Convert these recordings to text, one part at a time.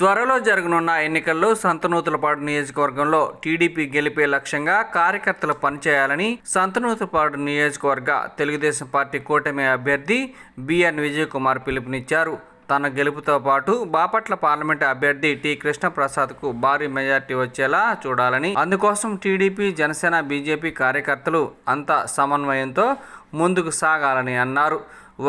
త్వరలో జరగనున్న ఎన్నికల్లో సంతనూతలపాడు నియోజకవర్గంలో టీడీపీ గెలిపే లక్ష్యంగా కార్యకర్తలు పనిచేయాలని సంతనూతలపాడు నియోజకవర్గ తెలుగుదేశం పార్టీ కూటమి అభ్యర్థి బిఎన్ విజయ్ కుమార్ పిలుపునిచ్చారు. తన గెలుపుతో పాటు బాపట్ల పార్లమెంటు అభ్యర్థి టి కృష్ణప్రసాద్కు భారీ మెజార్టీ వచ్చేలా చూడాలని, అందుకోసం టీడీపీ, జనసేన, బీజేపీ కార్యకర్తలు అంతా సమన్వయంతో ముందుకు సాగాలని అన్నారు.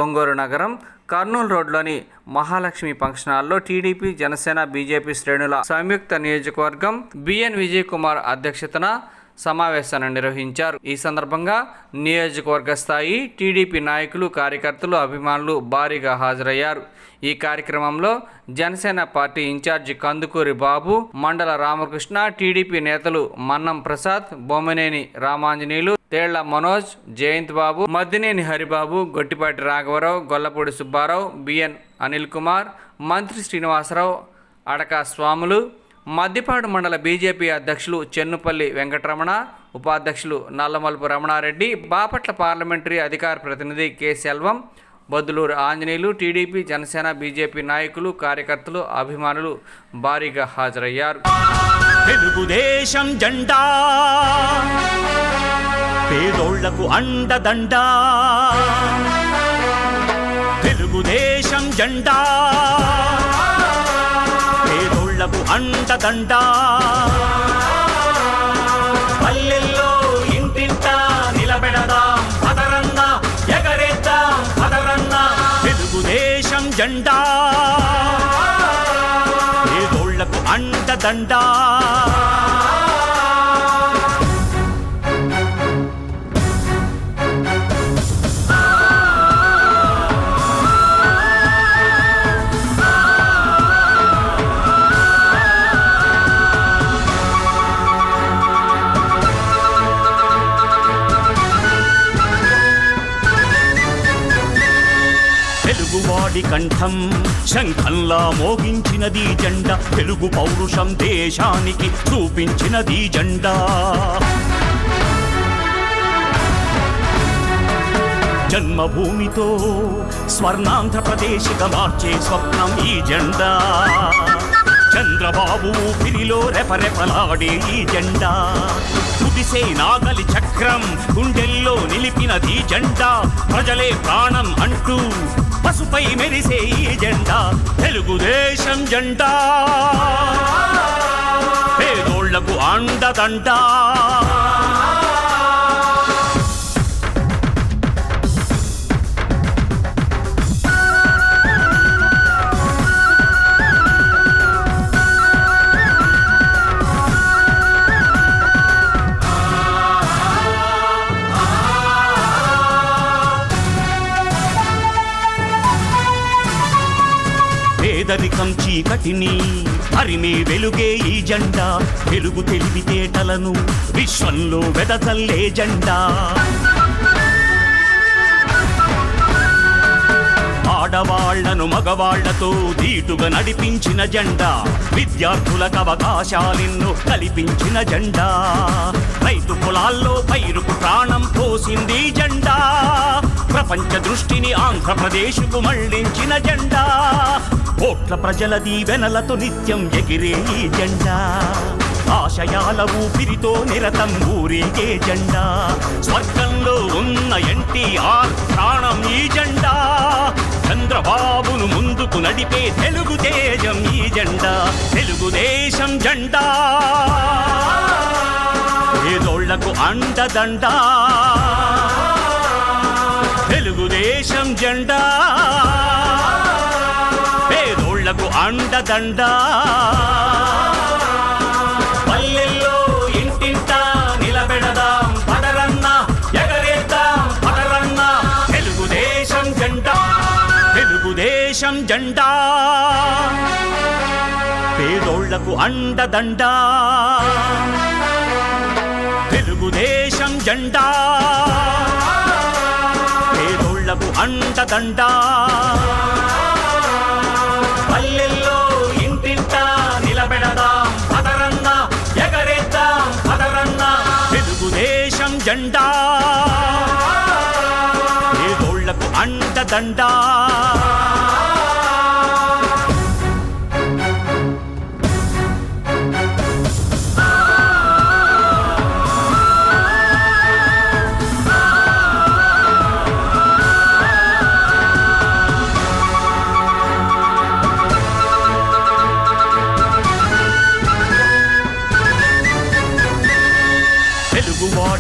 ఒంగోలు నగరం కర్నూలు రోడ్లోని మహాలక్ష్మి ఫంక్షన్ హాల్లో టీడీపీ, జనసేన, బీజేపీ శ్రేణుల సంయుక్త నియోజకవర్గం బిఎన్ విజయ్ కుమార్ అధ్యక్షతన సమావేశాన్ని నిర్వహించారు. ఈ సందర్భంగా నియోజకవర్గ స్థాయి టీడీపీ నాయకులు, కార్యకర్తలు, అభిమానులు భారీగా హాజరయ్యారు. ఈ కార్యక్రమంలో జనసేన పార్టీ ఇన్ఛార్జి కందుకూరి బాబు, మండల రామకృష్ణ, టీడీపీ నేతలు మన్నం ప్రసాద్, బొమ్మనేని రామాంజనేయులు, తేళ్ల మనోజ్, జయంత్ బాబు, మద్దినేని హరిబాబు, గొట్టిపాటి రాఘవరావు, గొల్లపూడి సుబ్బారావు, బిఎన్ అనిల్ కుమార్, మంత్రి శ్రీనివాసరావు, అడక స్వాములు, మద్దిపాడు మండల బీజేపీ అధ్యక్షులు చెన్నుపల్లి వెంకటరమణ, ఉపాధ్యక్షులు నల్లమలుపు రమణారెడ్డి, బాపట్ల పార్లమెంటరీ అధికార ప్రతినిధి K Selvam, Boddulur Anjaneyulu, TDP, Janasena, BJP నాయకులు, కార్యకర్తలు, అభిమానులు భారీగా హాజరయ్యారు. తెలుగుదేశం జెండా పేదోళ్లకు అండదండా, తెలుగుదేశం జెండా పేదోళ్లకు అండదండా, పల్లెల్లో ఇంటింట నిలబెడదాం పదరన్న, ఎగరేద్దాం పదరన్న, తెలుగుదేశం జెండా పేదోళ్లకు అండదండా. తెలుగువాడి కంఠం శంఖంలా మోగించినది జెండా, తెలుగు పౌరుషం దేశానికి చూపించినది జెండా. జన్మభూమితో స్వర్ణాంధ్రప్రదేశ్గా మార్చే స్వప్నం ఈ జెండా, చంద్రబాబు ఊపిరిలో రెపరెపలాడే ఈ జెండా, కుదిసే నాగలి చక్రం గుండెల్లో నిలిపినది జెండా, ప్రజలే ప్రాణం అంటూ పసుపై మెరిసే ఈ జెండా, తెలుగుదేశం జెండా పేదోళ్లకు అండదండా. పేదరికం చీకటిని హరిమే వెలుగే ఈ జెండా, వెలుగు తెలివితేటలను విశ్వంలో వెదజల్లే జెండా, ఆడవాళ్లను మగవాళ్లతో ధీటుగా నడిపించిన జెండా, విద్యార్థులకు అవకాశాలెన్నో కల్పించిన జెండా, రైతు పొలాల్లో పైరుకు ప్రాణం పోసింది జెండా, ప్రపంచ దృష్టిని ఆంధ్రప్రదేశ్కు మళ్లించిన జెండా, కోట్ల ప్రజల దీవెనలతో నిత్యం ఎగిరే ఈ జెండా, ఆశయాల ఊపిరితో నిరతం ఊరేగే జెండా, స్వర్గంలో ఉన్న ఎన్టీఆర్ ప్రాణం ఈ జెండా, చంద్రబాబును ముందుకు నడిపే తెలుగు తేజం ఈ జెండా, తెలుగుదేశం జెండా పేదోళ్లకు అండదండా, తెలుగుదేశం జెండా పేదోళ్లకు అండదండా, పల్లెల్లో ఇంటింట నిలబెడదాం పదరన్న, ఎగరేద్దాం పదరన్న, తెలుగుదేశం జెండా, తెలుగుదేశం జెండా పేదోళ్లకు అండదండా, తెలుగుదేశం జెండా పేదోళ్లకు అండదండా, పల్లెల్లో ఇంటింట నిలబెడదాం పదరన్న, ఎగరేద్దాం పదరన్న, తెలుగుదేశం జెండా పేదోళ్లకు అండదండా.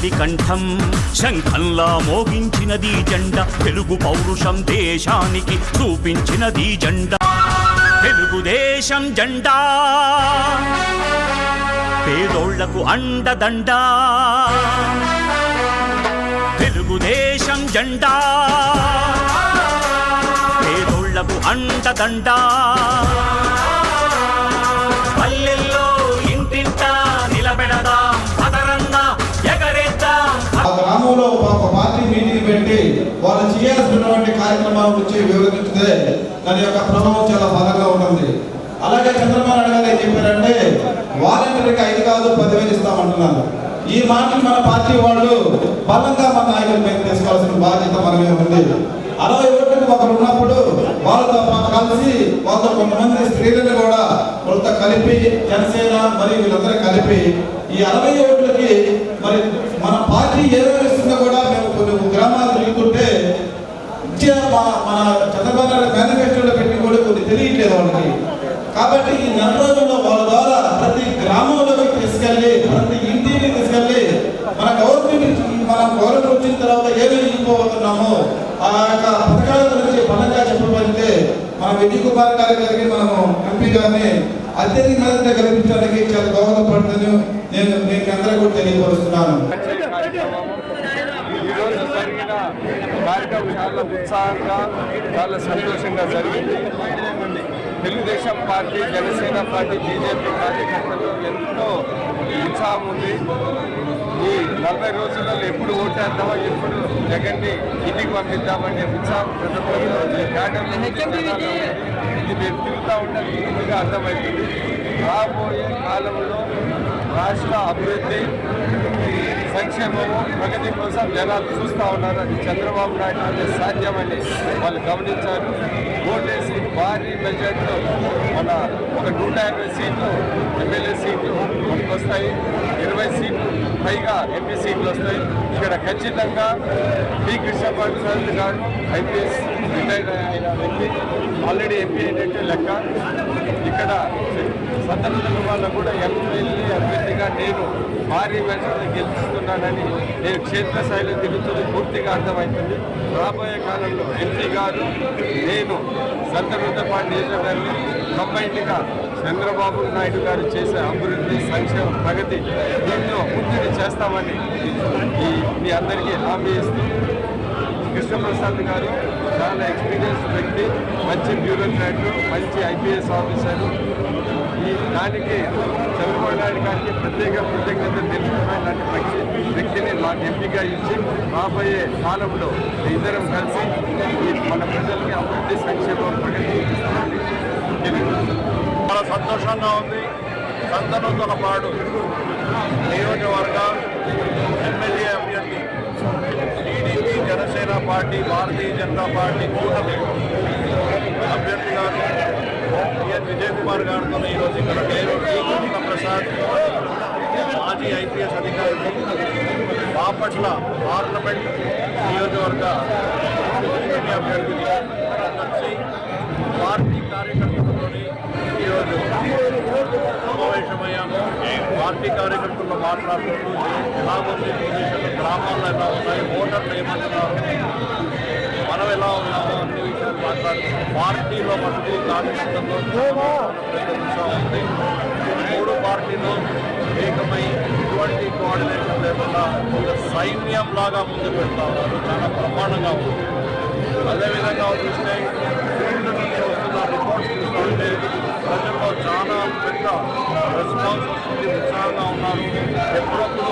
తల్లి కంఠం శంఖంలా మోగించినది జెండా తెలుగు పౌరుషం దేశానికి చూపించినది జెండా తెలుగుదేశం జెండా పేదోళ్లకు అండదండా తెలుగుదేశం జెండా పేదోళ్లకు అండదండా పల్లెల్లో ఇంటింటా నిలబెడదాం పదరన్నా ఎగరేద్దాం. ఆ గ్రామంలో ఒక పార్టీ మీటింగ్ పెట్టి వాళ్ళు చేయాల్సినటువంటి కార్యక్రమాల గురించి వివరిస్తే దాని యొక్క ప్రభావం చాలా బలంగా ఉంటుంది. అలాగే చంద్రబాబు నాయుడు గారు ఏం చెప్పారంటే వాలంటీర్కి 5 కాదు 10,000 ఇస్తామంటున్నారు. ఈ మాటలు మన పార్టీ వాళ్ళు బలంగా మన నాయకుల మీద తీసుకోవాల్సిన బాధ్యత మన మీద ఉంది. 60 ఓట్లకు ఒకరు ఉన్నప్పుడు వాళ్ళతో కలిసి వాళ్ళతో కొంతమంది స్త్రీలను కూడా వాళ్ళతో కలిపి జనసేన మరియు వీళ్ళందరూ కలిపి ఈ 60 ఓట్లకి మరి మన పార్టీ ఏమేమి ఇస్తుందో కూడా మేము కొన్ని గ్రామాలు తిరుగుతుంటే మన చంద్రబాబు నాయుడు మేనిఫెస్టోలో పెట్టి కూడా కొన్ని తెలియట్లేదు వాళ్ళకి. కాబట్టి ఈ 4 రోజుల్లో వాళ్ళ ద్వారా ప్రతి గ్రామంలోకి తీసుకెళ్ళి ప్రతి ఇంటిని తీసుకెళ్ళి మన గవర్నమెంట్ వచ్చిన తర్వాత ఏమేమి ఇవ్వబోతున్నామో ఆ యొక్క పథకాల గురించి బలంగా చెప్పబడితే మన విజయ్ కుమార్ గారికి మనము ఎంపీ గారిని అత్యధిక మద్దతు కల్పించడానికి చాలా దోహదపడుతుంది. నేను మీకు అందరూ కూడా తెలియపరుస్తున్నాను. ఈరోజు జరిగిన కార్యక్రమం చాలా ఉత్సాహంగా చాలా సంతోషంగా జరిగింది. Telugu Desam party, Janasena party, BJP కార్యకర్తలు ఎంతో ఉత్సాహం ఉంది. ఈ 40 రోజులలో ఎప్పుడు ఓటేద్దామో ఎప్పుడు జగన్ని ఇంటికి పంపిద్దామనే ఉత్సాహం ప్రతి ఒక్కరిలో ఇది మీరు తిరుగుతూ ఉంటే పూర్తిగా అర్థమవుతుంది. రాబోయే కాలంలో రాష్ట్ర అభివృద్ధి సంక్షేమము ప్రగతి కోసం జనాలు చూస్తూ ఉన్నారు. అది చంద్రబాబు నాయుడు అంటే సాధ్యమని వాళ్ళు గమనించారు. ఓటేసి భారీ బడ్జెట్లో మన ఒక 150 సీట్లు ఎమ్మెల్యే సీట్లు మనకు వస్తాయి. 20 సీట్లు పైగా ఎంపీ సీట్లు వస్తాయి. ఇక్కడ ఖచ్చితంగా పి కృష్ణప్రసాద్ గారు ఐపీఎస్ రిటైర్ అయిన వ్యక్తి, ఆల్రెడీ ఎంపీ అయినట్టు లెక్క. ఇక్కడ సంతనూతల వల్ల కూడా ఎమ్మెల్యే అభ్యర్థిగా నేను భారీ మెజార్టీ గెలుస్తున్నానని నేను క్షేత్రస్థాయిలో తిరుగుతుంది పూర్తిగా అర్థమవుతుంది. రాబోయే కాలంలో ఎంపీ గారు నేను సంతనూతలపాటి నియోజకవర్గాన్ని కంబైన్డ్గా చంద్రబాబు నాయుడు గారు చేసే అభివృద్ధి సంక్షేమ ప్రగతి దీంట్లో ముందుని చేస్తామని మీ అందరికీ హామీ ఇస్తూ, కృష్ణప్రసాద్ గారు చాలా ఎక్స్పీరియన్స్ వ్యక్తి, మంచి బ్యూరోక్రాట్, మంచి ఐపీఎస్ ఆఫీసరు. ఈ దానికి చంద్రబాబు నాయుడు గారికి ప్రత్యేక కృతజ్ఞత తెలుపుతున్న మంచి వ్యక్తిని నాకు ఎంపిక ఇచ్చి రాబోయే కాలంలో ఇద్దరం కలిసి మన ప్రజలకి అభివృద్ధి సంక్షేమం ప్రగతి చాలా సంతోషంగా ఉంది. సంతనూతలపాడు నియోజకవర్గ ఎమ్మెల్యే అభ్యర్థి TDP, Janasena party, Bharatiya Janata party కూటమి అభ్యర్థి గారు విజయ్ కుమార్ గారితో ఈరోజు ఇక్కడ నేను కృష్ణప్రసాద్ మాజీ ఐపీఎస్ అధికారి, బాపట్ల పార్లమెంట్ నియోజకవర్గ అభ్యర్థి కలిసి పార్టీ కార్యకర్తలతోని ఈరోజు సమావేశమయ్యాము. పార్టీ కార్యకర్తలు మాట్లాడుతూ ఎలాగొంది పొజిషన్లు, గ్రామాల్లో ఎలా ఉన్నాయి, ఓటర్లు ఏమంటున్నారు, మనం ఎలా ఉన్నామో అన్ని విషయాలు మాట్లాడుతున్నాం. పార్టీలో మటుకు కార్యకర్తల్లో ఉంది. 3 పార్టీలు ఏకమై ఎటువంటి కోఆర్డినేషన్ లేకుండా సైన్యం లాగా ముందుకు వెళ్తా ఉన్నారు. చాలా బ్రహ్మాండంగా ఉంది. అదేవిధంగా చూస్తే ఫీల్డ్ నుంచి వస్తున్న రిపోర్ట్స్ చూస్తుంటే ప్రజల్లో చాలా పెద్ద రెస్పాన్స్ వస్తుంది, ఉత్సాహంగా ఉన్నారు. ఎప్పుడప్పుడు